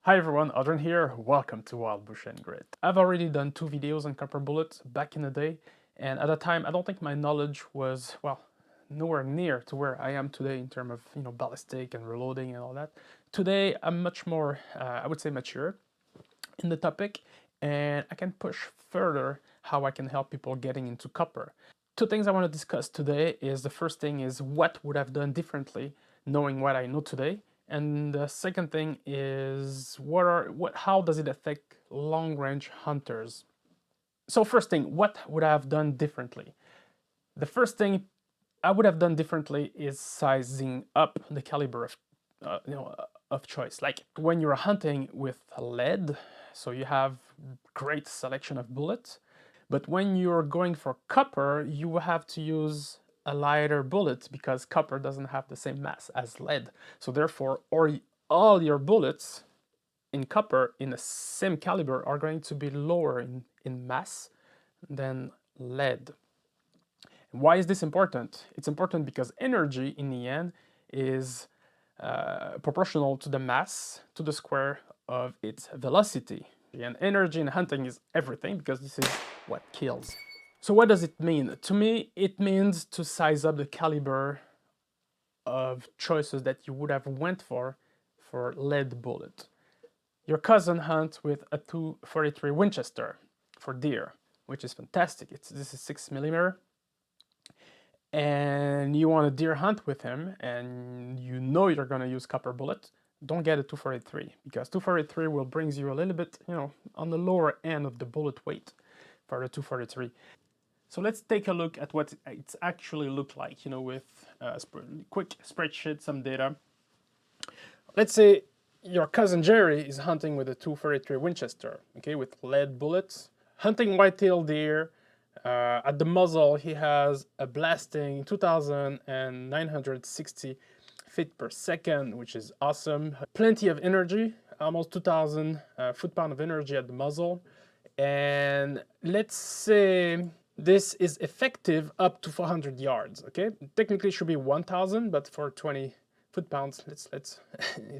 Hi everyone, Adrian here. Welcome to Wild Bush and Grit. I've already done 2 videos on copper bullets back in the day, and at the time I don't think my knowledge was, well, nowhere near to where I am today in terms of, ballistic and reloading and all that. Today I'm much more, I would say, mature in the topic, and I can push further how I can help people getting into copper. Two things I want to discuss today is the first thing is what would I've done differently knowing what I know today, and the second thing is how does it affect long range hunters. So first thing, what would I have done differently? The first thing I would have done differently is sizing up the caliber of choice. Like when you're hunting with lead, so you have great selection of bullets, but when you're going for copper, you have to use a lighter bullet because copper doesn't have the same mass as lead. So therefore, all your bullets in copper in the same caliber are going to be lower in mass than lead. Why is this important? It's important because energy in the end is proportional to the mass to the square of its velocity. And energy in hunting is everything because this is what kills. So what does it mean? To me, it means to size up the caliber of choices that you would have went for lead bullet. Your cousin hunts with a 243 Winchester for deer, which is fantastic. This is 6mm, and you want a deer hunt with him, and you know you're gonna use copper bullet. Don't get a 243 because 243 will bring you a little bit, on the lower end of the bullet weight for the 243. So let's take a look at what it's actually look like, with a quick spreadsheet, some data. Let's say your cousin Jerry is hunting with a 243 Winchester, okay, with lead bullets, hunting whitetail deer. At the muzzle, he has a blasting 2,960 feet per second, which is awesome. Plenty of energy, almost 2,000 foot-pound of energy at the muzzle. And let's say this is effective up to 400 yards, okay? Technically it should be 1,000, but for 20 foot-pounds, it's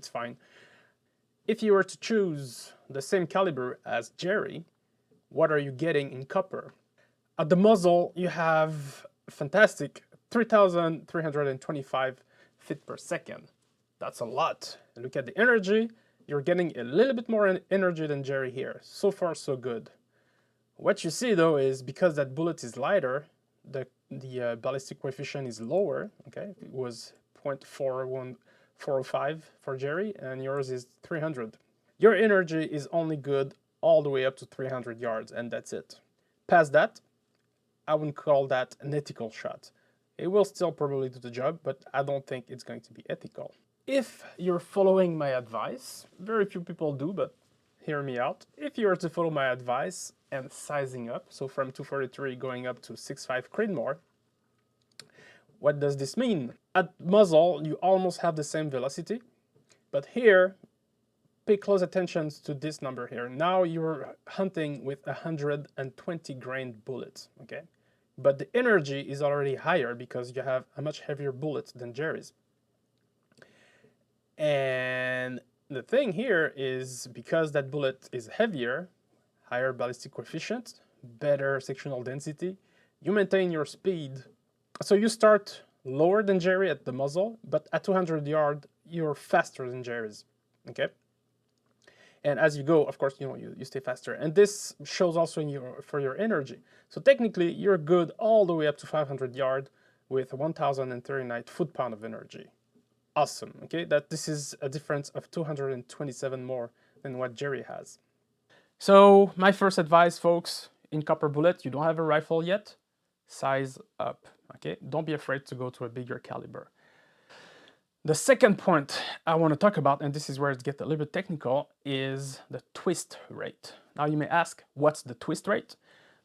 fine. If you were to choose the same caliber as Jerry, what are you getting in copper? At the muzzle, you have fantastic 3,325 feet per second. That's a lot. Look at the energy. You're getting a little bit more energy than Jerry here. So far, so good. What you see though is because that bullet is lighter, the ballistic coefficient is lower. Okay, it was 0.41405 for Jerry, and yours is 300. Your energy is only good all the way up to 300 yards, and that's it. Past that, I wouldn't call that an ethical shot. It will still probably do the job, but I don't think it's going to be ethical. If you're following my advice, very few people do, but hear me out. If you were to follow my advice and sizing up, so from 243 going up to 6.5 Creedmoor, what does this mean? At muzzle, you almost have the same velocity, but here, pay close attention to this number here. Now you're hunting with 120 grain bullets, okay? But the energy is already higher because you have a much heavier bullet than Jerry's. And the thing here is because that bullet is heavier, higher ballistic coefficient, better sectional density, you maintain your speed. So you start lower than Jerry at the muzzle, but at 200 yards, you're faster than Jerry's, okay? And as you go, of course, you stay faster. And this shows also for your energy. So technically, you're good all the way up to 500 yards with 1,039 foot-pound of energy. Awesome, okay? This is a difference of 227 more than what Jerry has. So my first advice, folks, in copper bullet, you don't have a rifle yet, size up, okay? Don't be afraid to go to a bigger caliber. The second point I want to talk about, and this is where it gets a little bit technical, is the twist rate. Now you may ask, what's the twist rate?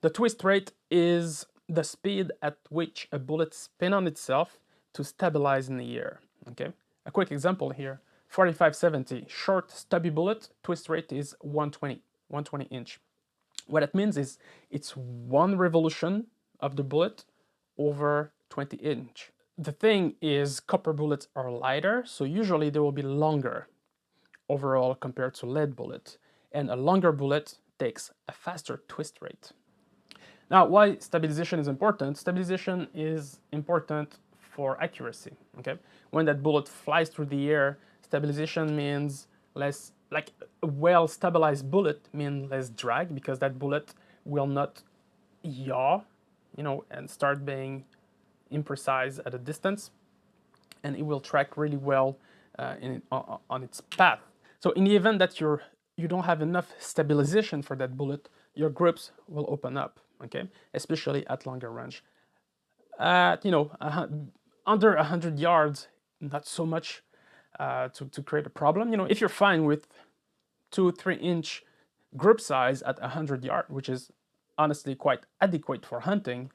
The twist rate is the speed at which a bullet spins on itself to stabilize in the air. Okay, a quick example here: 4570 short stubby bullet, twist rate is 120 inch. What it means is it's one revolution of the bullet over 20 inch. The thing is, copper bullets are lighter, so usually they will be longer. overall compared to lead bullet, and a longer bullet takes a faster twist rate. Now, why stabilization is important? Stabilization is important for accuracy, okay? When that bullet flies through the air, stabilization means less, like a well-stabilized bullet means less drag because that bullet will not yaw, and start being imprecise at a distance, and it will track really well on its path. So in the event that you don't have enough stabilization for that bullet, your grips will open up, okay? Especially at longer range. At under 100 yards, not so much to create a problem. If you're fine with 2-3 inch grip size at 100 yards, which is honestly quite adequate for hunting,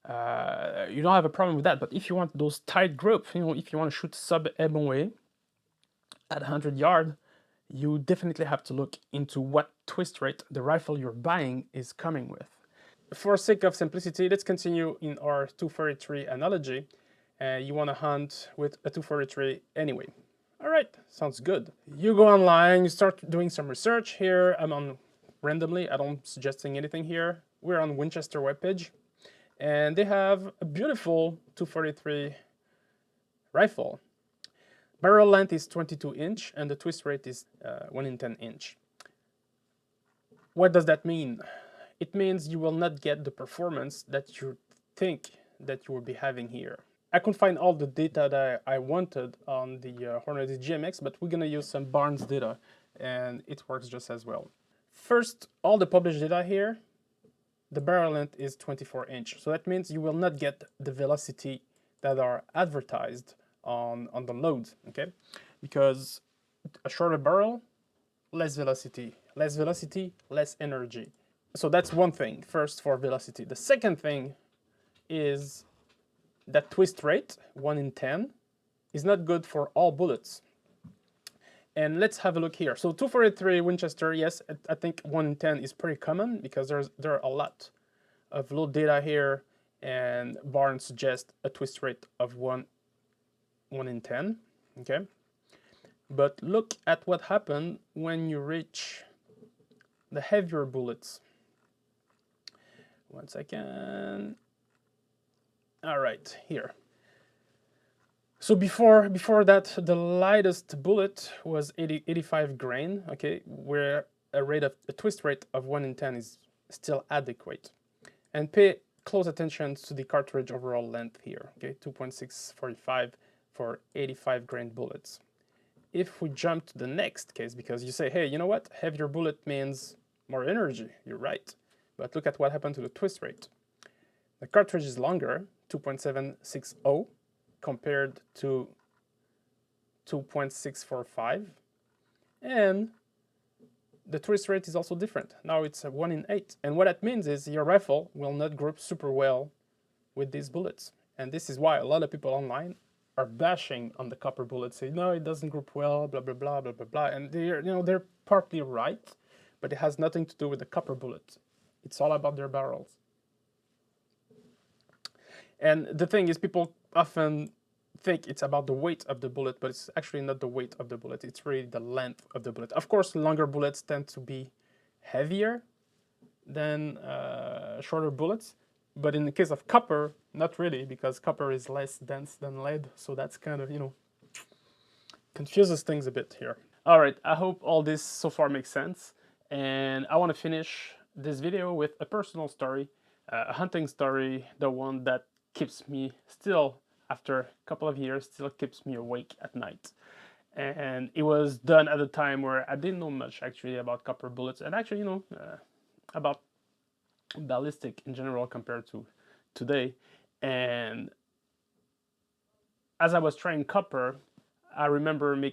you don't have a problem with that. But if you want those tight grips, if you want to shoot sub MOA at 100 yards, you definitely have to look into what twist rate the rifle you're buying is coming with. For sake of simplicity, let's continue in our 243 analogy. You want to hunt with a 243 anyway. All right, sounds good. You go online, you start doing some research here. I'm on randomly, I don't suggesting anything here. We're on Winchester webpage, and they have a beautiful 243 rifle. Barrel length is 22 inch, and the twist rate is 1 in 10 inch. What does that mean? It means you will not get the performance that you think that you will be having here. I couldn't find all the data that I wanted on the Hornady GMX, but we're gonna use some Barnes data, and it works just as well. First, all the published data here, the barrel length is 24 inch. So that means you will not get the velocity that are advertised on the loads, okay? Because a shorter barrel, less velocity, less energy. So that's one thing, first for velocity. The second thing is that twist rate, 1 in 10, is not good for all bullets. And let's have a look here. So 243 Winchester, yes, I think 1 in 10 is pretty common because there are a lot of load data here, and Barnes suggests a twist rate of 1 in 10, okay? But look at what happened when you reach the heavier bullets. 1 second. All right, here. So before that, the lightest bullet was 85 grain, okay, where a twist rate of 1 in 10 is still adequate. And pay close attention to the cartridge overall length here, okay, 2.645 for 85 grain bullets. If we jump to the next case, because you say, hey, you know what, heavier bullet means more energy, you're right. But look at what happened to the twist rate. The cartridge is longer, 2.760 compared to 2.645, and the twist rate is also different. Now it's a 1 in 8, and what that means is your rifle will not grip super well with these bullets. And this is why a lot of people online are bashing on the copper bullet, say no, it doesn't grip well, blah blah blah blah blah blah, and they're partly right, but it has nothing to do with the copper bullet. It's all about their barrels. And the thing is, people often think it's about the weight of the bullet, but it's actually not the weight of the bullet. It's really the length of the bullet. Of course, longer bullets tend to be heavier than shorter bullets, but in the case of copper, not really, because copper is less dense than lead, so that's kind of, confuses things a bit here. All right, I hope all this so far makes sense, and I want to finish this video with a personal story, a hunting story, the one that keeps me still, after a couple of years, still keeps me awake at night. And it was done at a time where I didn't know much actually about copper bullets, and actually, about ballistic in general compared to today. And as I was trying copper, I remember I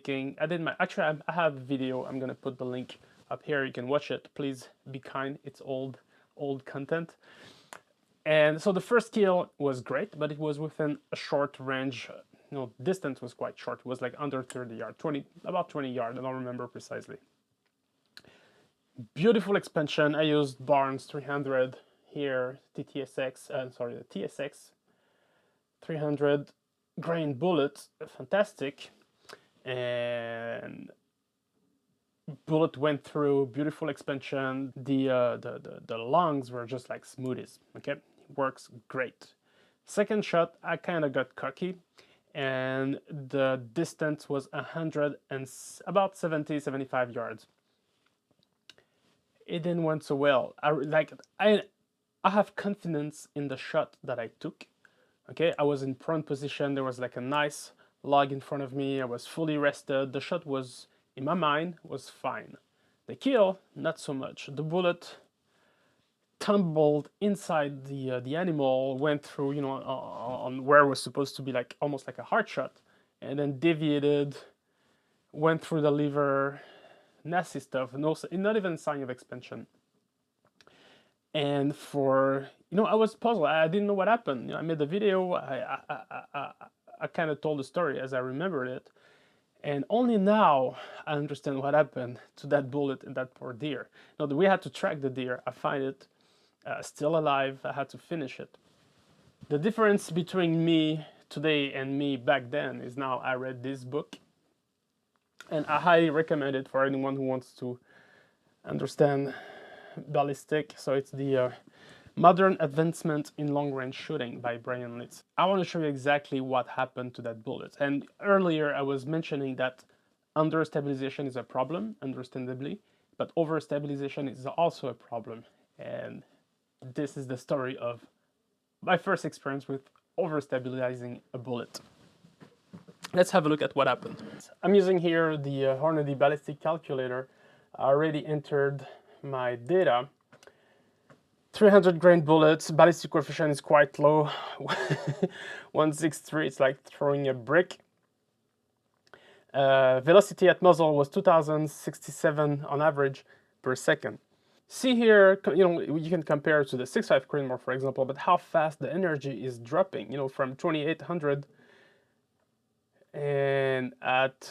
have a video, I'm gonna put the link up here, you can watch it, please be kind, it's old content. And so the first kill was great, but it was within a short range, distance was quite short, it was like under 30 yards, about 20 yards, I don't remember precisely. Beautiful expansion, I used Barnes 300 here, the TSX 300 grain bullet, fantastic. And bullet went through, beautiful expansion. The lungs were just like smoothies. Okay, works great. Second shot, I kind of got cocky, and the distance was 100 and about 75 yards. It didn't went so well. I have confidence in the shot that I took. Okay, I was in prone position. There was like a nice log in front of me. I was fully rested. The shot was, in my mind, was fine. The kill, not so much. The bullet tumbled inside the animal, went through, you know, on where it was supposed to be like almost like a heart shot, and then deviated, went through the liver, nasty stuff. No, not even a sign of expansion. And for, you know, I was puzzled. I didn't know what happened. You know, I made the video. I kind of told the story as I remembered it, and only now I understand what happened to that bullet and that poor deer. Now, we had to track the deer. I find it still alive. I had to finish it. The difference between me today and me back then is now I read this book, and I highly recommend it for anyone who wants to understand ballistic. So it's the Modern Advancement in Long-Range Shooting by Brian Litz. I want to show you exactly what happened to that bullet. And earlier I was mentioning that understabilization is a problem, understandably, but overstabilization is also a problem. And this is the story of my first experience with overstabilizing a bullet. Let's have a look at what happened. I'm using here the Hornady Ballistic Calculator. I already entered my data. 300 grain bullets, ballistic coefficient is quite low. 163, it's like throwing a brick. Velocity at muzzle was 2067 on average per second. See here, you know, you can compare to the 6.5 Creedmoor, for example, but how fast the energy is dropping, you know, from 2800 and at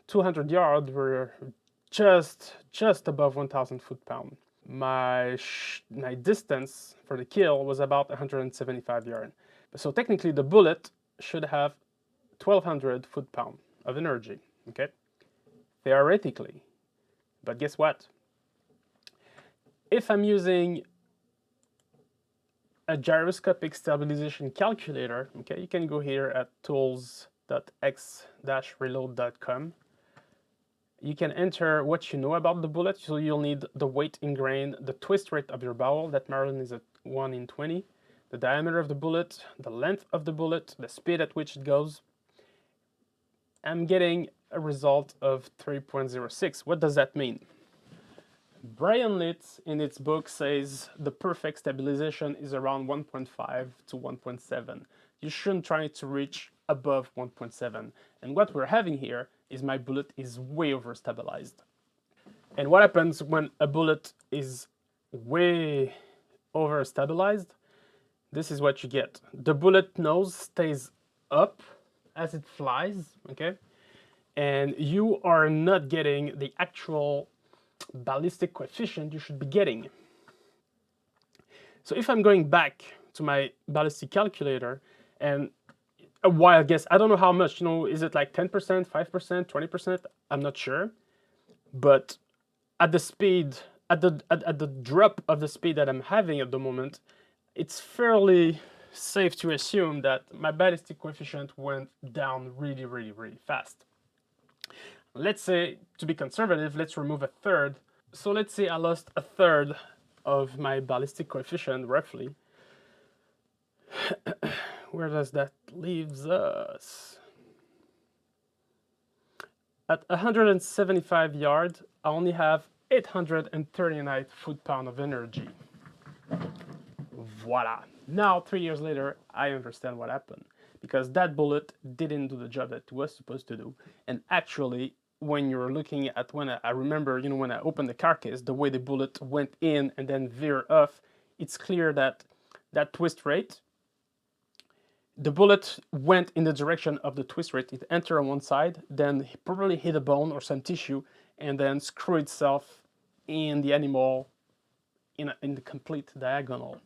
200 yards, we're just above 1000 foot-pound. My distance for the kill was about 175 yards. So technically the bullet should have 1200 foot-pound of energy, okay? Theoretically. But guess what? If I'm using a gyroscopic stabilization calculator, okay, you can go here at tools.x-reload.com. You can enter what you know about the bullet. So you'll need the weight in grain, the twist rate of your barrel, that Maryland is at 1 in 20, the diameter of the bullet, the length of the bullet, the speed at which it goes. I'm getting a result of 3.06. What does that mean? Brian Litz in its book says the perfect stabilization is around 1.5 to 1.7. You shouldn't try to reach above 1.7. And what we're having here is my bullet is way overstabilized. And what happens when a bullet is way overstabilized? This is what you get. The bullet nose stays up as it flies, okay? And you are not getting the actual ballistic coefficient you should be getting. So if I'm going back to my ballistic calculator, and a wild guess, I don't know how much, you know, is it like 10%, 5%, 20%? I'm not sure. But at the speed, at the drop of the speed that I'm having at the moment, it's fairly safe to assume that my ballistic coefficient went down really fast. Let's say, to be conservative, let's remove a third. So let's say I lost a third of my ballistic coefficient, roughly. Where does that leave us? At 175 yards, I only have 839 foot-pound of energy. Voila. Now, 3 years later, I understand what happened. Because that bullet didn't do the job that it was supposed to do. And actually, when you're looking at, when I remember, you know, when I opened the carcass, the way the bullet went in and then veered off, it's clear that that twist rate, the bullet went in the direction of the twist rate. It entered on one side, then probably hit a bone or some tissue, and then screwed itself in the animal in the complete diagonal.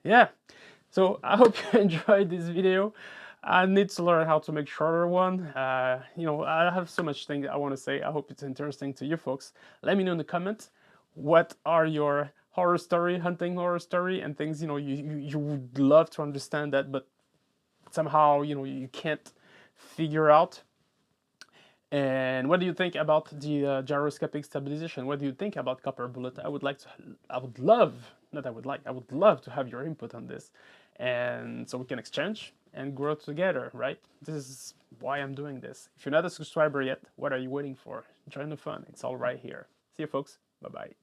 Yeah, so I hope you enjoyed this video. I need to learn how to make shorter one. You know, I have so much things I want to say. I hope it's interesting to you folks. Let me know in the comments what are your horror story, hunting horror story, and things you would love to understand that, but somehow you can't figure out. And what do you think about the gyroscopic stabilization? What do you think about copper bullet? I would love, not I would like, I would love to have your input on this. And so we can exchange and grow together, right? This is why I'm doing this. If you're not a subscriber yet, what are you waiting for? Join the fun. It's all right here. See you folks. Bye-bye.